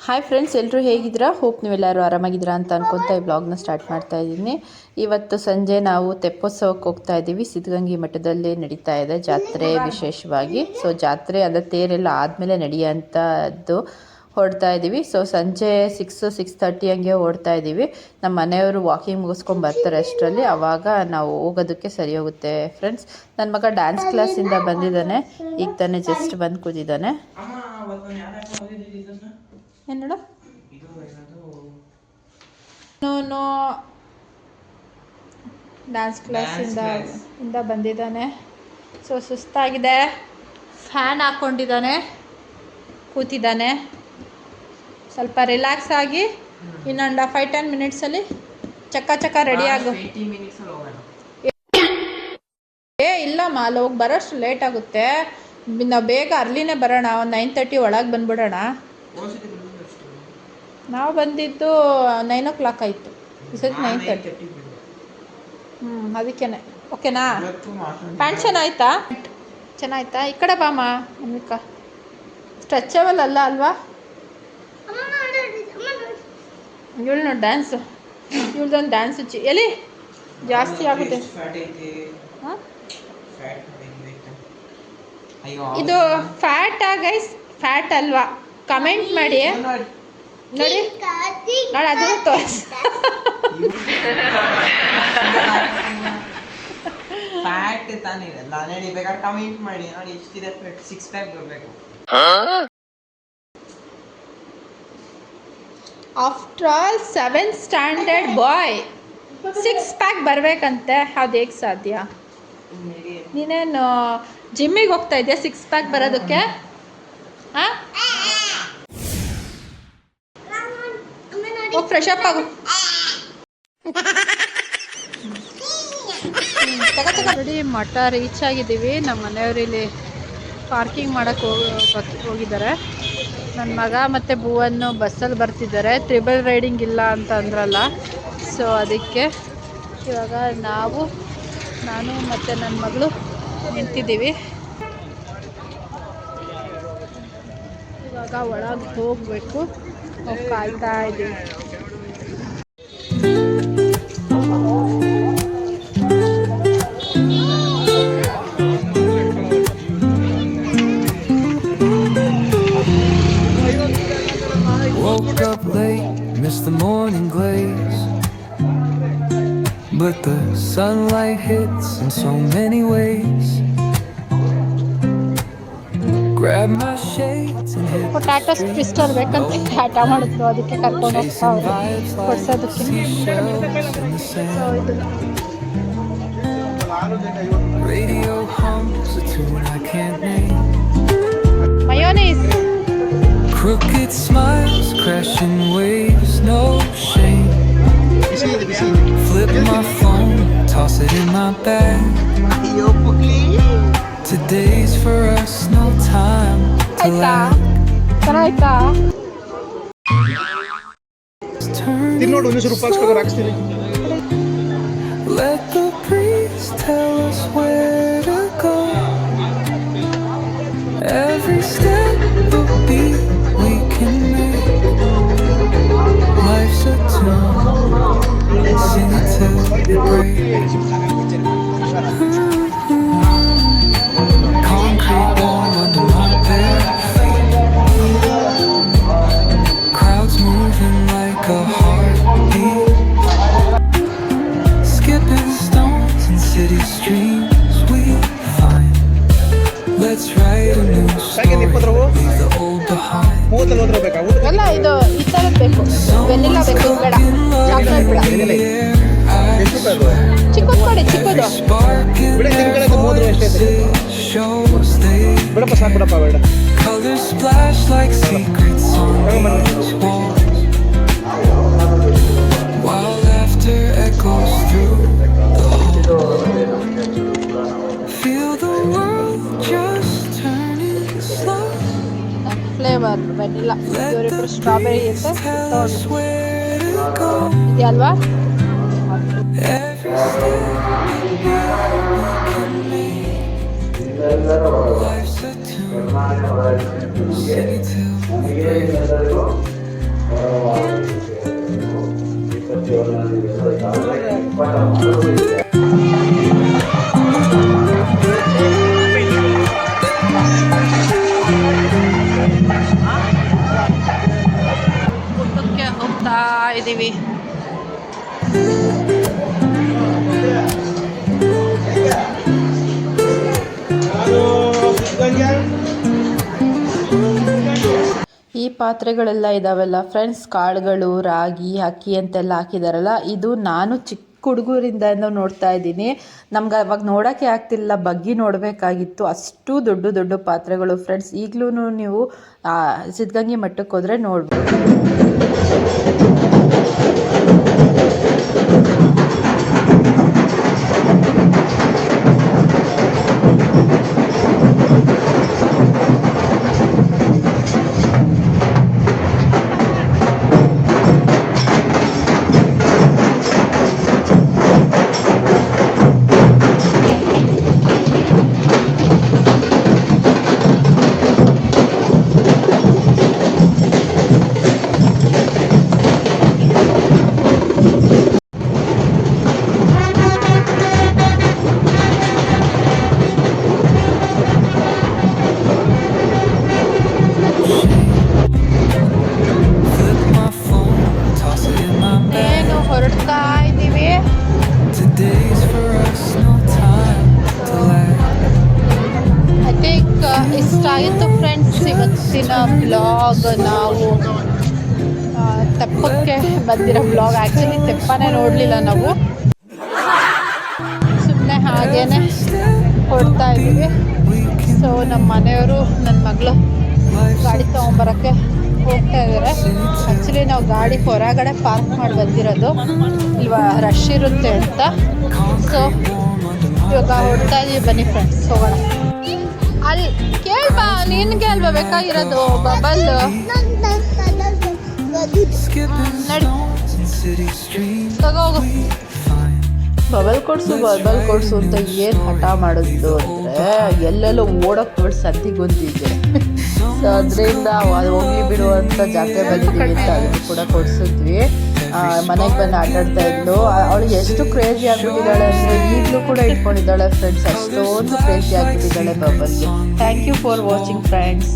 Hi friends, ಎಲ್ಲರೂ ಹೇಗಿದ್ದೀರಾ? Hope ನೀವೆಲ್ಲರೂ ಆರಾಮಾಗಿದ್ದೀರಾ ಅಂತ ಅನ್ಕೊತಾ ಈ ಬ್ಲಾಗ್ನ ಸ್ಟಾರ್ಟ್ ಮಾಡ್ತಾ ಇದ್ದೀನಿ. ಇವತ್ತು ಸಂಜೆ ನಾವು ತೆಪ್ಪೋತ್ಸವಕ್ಕೆ ಹೋಗ್ತಾ ಇದ್ದೀವಿ. ಸಿದ್ಧಗಂಗೆ ಮಠದಲ್ಲಿ ನಡೀತಾ ಇದೆ ಜಾತ್ರೆ ವಿಶೇಷವಾಗಿ. ಸೊ ಜಾತ್ರೆ ಅಂದರೆ ತೇರೆಲ್ಲ ಆದಮೇಲೆ ನಡೆಯೋಂಥದ್ದು ಹೊರಡ್ತಾ ಇದ್ದೀವಿ. ಸೊ ಸಂಜೆ 6:30 ಹಂಗೆ ಹೊರಡ್ತಾ ಇದ್ದೀವಿ. ನಮ್ಮ ಮನೆಯವರು ವಾಕಿಂಗ್ ಮುಗಿಸ್ಕೊಂಡು ಬರ್ತಾರೆ ಅಷ್ಟರಲ್ಲಿ, ಆವಾಗ ನಾವು ಹೋಗೋದಕ್ಕೆ ಸರಿ ಹೋಗುತ್ತೆ ಫ್ರೆಂಡ್ಸ್. ನನ್ನ ಮಗ ಡ್ಯಾನ್ಸ್ ಕ್ಲಾಸಿಂದ ಬಂದಿದ್ದಾನೆ, ಈಗ ತಾನೇ ಜಸ್ಟ್ ಬಂದು ಕೂತಿದ್ದಾನೆ. ಏನು ನೋಡು, ನೋ ಡ್ಯಾನ್ಸ್ ಕ್ಲಾಸಿಂದ ಬಂದಿದ್ದಾನೆ. ಸೊ ಸುಸ್ತಾಗಿದೆ, ಫ್ಯಾನ್ ಹಾಕ್ಕೊಂಡಿದ್ದಾನೆ, ಕೂತಿದ್ದಾನೆ. ಸ್ವಲ್ಪ ರಿಲ್ಯಾಕ್ಸ್ ಆಗಿ ಇನ್ನೊಂದು 5-10 ಮಿನಿಟ್ಸಲ್ಲಿ ಚಕ್ಕ ರೆಡಿ ಆಗು. ಇಲ್ಲಮ್ಮ, ಅಲ್ಲಿ ಹೋಗಿ ಬರೋಷ್ಟು ಲೇಟ್ ಆಗುತ್ತೆ. ನಾವು ಬೇಗ ಅರ್ಲಿನೇ ಬರೋಣ, ಒಂದು 9:30 ಒಳಗೆ ಬಂದ್ಬಿಡೋಣ. ನಾವು ಬಂದಿದ್ದು 9 o'clock ಆಯಿತು, ಈ ಸತಿ 9:30. ಅದಕ್ಕೇನೆ. ಓಕೆನಾ? ಪ್ಯಾಂಟ್ ಚೆನ್ನಾಯ್ತಾ? ಈ ಕಡೆ ಬಾಮ ಅನ್ವಿಕಾ. ಸ್ಟ್ರೆಚಬಲ್ ಅಲ್ವಾ? ಇವಳು ನೋಡಿ ಡ್ಯಾನ್ಸು, ಇವಳ್ದೊಂದು ಡ್ಯಾನ್ಸು ಎಲ್ಲಿ ಜಾಸ್ತಿ ಆಗುತ್ತೆ. ಹಾಂ, ಇದು ಫ್ಯಾಟಾ ಗೈಸ್? ಫ್ಯಾಟ್ ಅಲ್ವಾ? ಕಮೆಂಟ್ ಮಾಡಿ ನೋಡಿ. ಅದು ತೋರಿಸಿ. ಫ್ಯಾಟ್ ತಾನೇ ಇರಲ್ಲ, ನೋಡಿ ಬೇಕಾದ್ರೆ ಕಮೆಂಟ್ ಮಾಡಿ. ನೋಡಿ ಎಷ್ಟಿದೆ ಫ್ಯಾಟ್, 6 ಪ್ಯಾಕ್ ಬರಬೇಕು. ಆಫ್ಟರ್ ಆಲ್ 7th ಸ್ಟ್ಯಾಂಡರ್ಡ್ ಬಾಯ್ 6 ಪ್ಯಾಕ್ ಬರಬೇಕಂತೆ. ಅದು ಹೇಗೆ ಸಾಧ್ಯ? ನೀನೇನು ಜಿಮ್ಮಿಗೆ ಹೋಗ್ತಾ ಇದೆಯಾ 6 ಪ್ಯಾಕ್ ಬರೋದಕ್ಕೆ? ಹಾಂ, ಹೋಗಿ ಫ್ರೆಶ್ ಅಪ್ ಆಗು. ನೋಡಿ, ಮಠ ರೀಚ್ ಆಗಿದ್ದೀವಿ. ನಮ್ಮ ಮನೆಯವರು ಇಲ್ಲಿ ಪಾರ್ಕಿಂಗ್ ಮಾಡೋಕ್ಕೆ ಹೋಗಿದ್ದಾರೆ. ನನ್ನ ಮಗ ಮತ್ತು ಭುವನ್ನು ಬಸ್ಸಲ್ಲಿ ಬರ್ತಿದ್ದಾರೆ. ಟ್ರಿಬಲ್ ರೈಡಿಂಗ್ ಇಲ್ಲ ಅಂತ ಅಂದ್ರಲ್ಲ, ಸೊ ಅದಕ್ಕೆ ಇವಾಗ ನಾನು ಮತ್ತು ನನ್ನ ಮಗಳು ನಿಂತಿದ್ದೀವಿ. ಇವಾಗ ಒಳಗೆ ಹೋಗಬೇಕು, ಕಾಯ್ತಾ ಇದ್ದೀವಿ. Woke up late, missed the morning glaze, but the sunlight hits in so many ways. Grab my shades and hit potato twister ಬೇಕಂತ ಆಟ ಮಾಡಿದ್ರು, ಅದಕ್ಕೆ ಕರ್ಕೊಂಡು ಹೋಗ್ತಾ ಕೊಡ್ಸೋದಕ್ಕೆ. radio hums a tune I can't name. Mayonnaise. Crooked smiles, crashing waves, no shame. Flip my phone, toss it in my bag. Today's for us, no time to lag. ಚೆನ್ನಾಯ್ತಾ? Let the breeze tell us where to go. Every step will be we can make. Life's a tune, sing it till it breaks. Concrete warm under my bare feet. Crowds moving like a heartbeat. Skipping stones in city streets we find. Let's write a new story, leave the old behind. ಅಲ್ಲ, ಇದು ಈ ಥರದ್ದು ಬೇಕು, vanilla ಬೇಕು, ಬೇಡ chocolate ಬೇಡ. ಚಿಕ್ಕದು ಕೊಡಿ, ಚಿಕ್ಕದು. Colors splash like secrets on these walls, while laughter echoes through the halls. Feel the world just turning slow. Flavour vanilla, ಇವರಿಬ್ಬರು ಸ್ಟ್ರಾಬೆರಿ ಇರುತ್ತೆ ಇದೆಯಲ್ವಾ? Every step life's a tune, sing it till we break. ಪಾತ್ರೆಗಳೆಲ್ಲ ಇದಾವಲ್ಲ friends, ಕಾಳುಗಳು, ರಾಗಿ, ಅಕ್ಕಿ ಅಂತೆಲ್ಲ ಹಾಕಿದಾರಲ್ಲ, ಇದು ನಾನು ಚಿಕ್ಕ ಹುಡುಗರಿಂದ ನೋಡ್ತಾ ಇದ್ದೀನಿ. ನಮ್ಗೆ ಅವಾಗ ನೋಡೋಕ್ಕೆ ಆಗ್ತಿಲ್ಲ, ಬಗ್ಗಿ ನೋಡಬೇಕಾಗಿತ್ತು, ಅಷ್ಟು ದೊಡ್ಡ ದೊಡ್ಡ ಪಾತ್ರೆಗಳು ಫ್ರೆಂಡ್ಸ್. ಈಗಲೂ ನೀವು ಸಿದ್ಧಗಂಗೆ ಮಠಕ್ಕೆ ಹೋದರೆ ನೋಡ್ಬೋದು. Flip my phone, toss it in my bag. ಏನು ಹೊರಡ್ತಾ ಇದ್ದೀವಿ. Today's for us, no time to lag. I think ಇಷ್ಟ ಆಯಿತು ಫ್ರೆಂಡ್ಸ್ ಇವತ್ತಿನ ಬ್ಲಾಗ್. ನಾವು ತೆಪ್ಪಕ್ಕೆ ಬಂದಿರೋ ಬ್ಲಾಗ್. ಆ್ಯಕ್ಚುಲಿ ತೆಪ್ಪನೇ ನೋಡಲಿಲ್ಲ ನಾವು, ಸುಮ್ಮನೆ ಹಾಗೇನೆ ಹೊರಡ್ತಾ ಇದ್ದೀವಿ. ಸೊ ನಮ್ಮ ಮನೆಯವರು, ನನ್ನ ಮಗಳು ಗಾಡಿ ತೊಗೊಂಬರೋಕ್ಕೆ ಹೋಗ್ತಾ ಇದ್ದಾರೆ. ಆ್ಯಕ್ಚುಲಿ ನಾವು ಗಾಡಿ ಹೊರಗಡೆ ಪಾರ್ಕ್ ಮಾಡಿ ಬಂದಿರೋದು, ಇಲ್ವಾ ರಶ್ ಇರುತ್ತೆ ಅಂತ. ಸೊ ಇವಾಗ ಹೊರಡ್ತಾ ಇದ್ದೀವಿ, ಬನ್ನಿ ಫ್ರೆಂಡ್ಸ್ ಹೋಗೋಣ. ಅಲ್ಲಿ ಕೇಳ್ಬಾ, ನಿನ್ಗೆ ಅಲ್ವಾ ಬೇಕಾಗಿರೋದು ಬಬಲ್. ನಡಿ ತಗೋಗು. ಬಬಲ್ ಕೊಡ್ಸು ಅಂತ ಏನು ಹಠ ಮಾಡೋದು ಅಂದರೆ ಎಲ್ಲೆಲ್ಲೋ ಓಡೋಕ್ಕೆ ನೋಡಿ ಸದ್ದಿಗೊಂದಿದೆ. ಸೊ ಅದರಿಂದ ಹೋಗ್ಲಿ ಬಿಡು ಅಂತ ಜಾತ್ರೆ ಬಂದಿದ್ದೀವಿ ಅಂತ ಅದನ್ನು ಕೂಡ ಕೊಡಿಸಿದ್ವಿ. ಮನೆಗೆ ಬಂದು ಆಟಾಡ್ತಾ ಇದ್ಲು. ಅವಳಿಗೆ ಎಷ್ಟು ಕ್ರೇಜಿ ಆಗಿಬಿಟ್ಟಿದ್ದಾಳೆ ಅಂದರೆ ಈಗಲೂ ಕೂಡ ಇಟ್ಕೊಂಡಿದ್ದಾಳೆ ಫ್ರೆಂಡ್ಸ್. ಅಷ್ಟೊಂದು ಕ್ರೇಜಿ ಆಗಿಬಿಟ್ಟಿದ್ದಾಳೆ ಬಬಲ್ಗೆ. Thank you for watching friends.